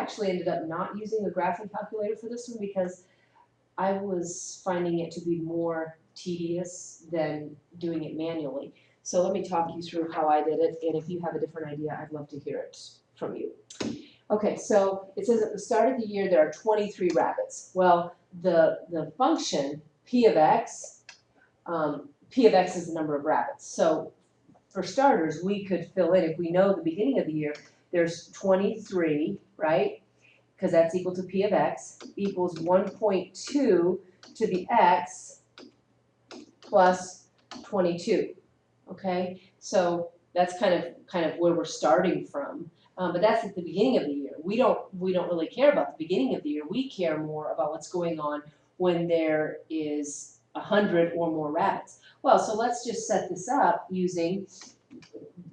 actually ended up not using a graphing calculator for this one because I was finding it to be more tedious than doing it manually. So let me talk you through how I did it, and if you have a different idea, I'd love to hear it from you. Okay, so it says at the start of the year there are 23 rabbits. Well, the function p of x, p of x is the number of rabbits. So for starters, we could fill in, if we know the beginning of the year, there's 23, right? Because that's equal to p of x, equals 1.2 to the x plus 22, okay? So that's kind of where we're starting from. But that's at the beginning of the year. We don't really care about the beginning of the year. We care more about what's going on when there is 100 or more rabbits. Well, so let's just set this up using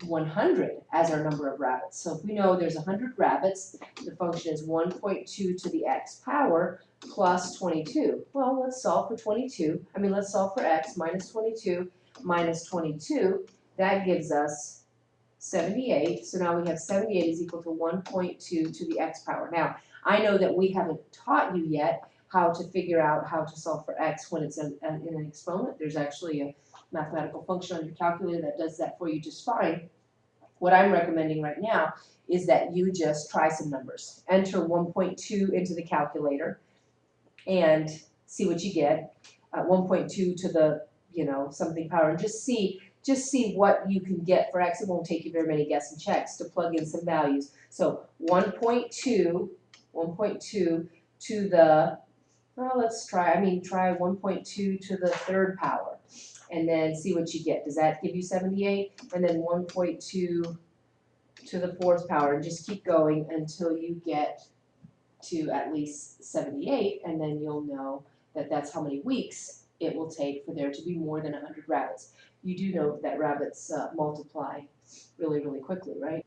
100 as our number of rabbits. So if we know there's 100 rabbits, the function is 1.2 to the x power plus 22. Well, let's solve for 22. Let's solve for x minus 22 minus 22. That gives us 78. So now we have 78 is equal to 1.2 to the x power. Now, I know that we haven't taught you yet how to figure out how to solve for x when it's in an exponent. There's actually a mathematical function on your calculator that does that for you just fine. What I'm recommending right now is that you just try some numbers. Enter 1.2 into the calculator and see what you get. 1.2 to the, something power, and just see what you can get for x. It won't take you very many guess and checks to plug in some values. So 1.2 to the, well, let's try 1.2 to the third power, and then see what you get. Does that give you 78? And then 1.2 to the fourth power, and just keep going until you get to at least 78, and then you'll know that that's how many weeks it will take for there to be more than 100 rabbits. You do know that rabbits multiply really, really quickly, right?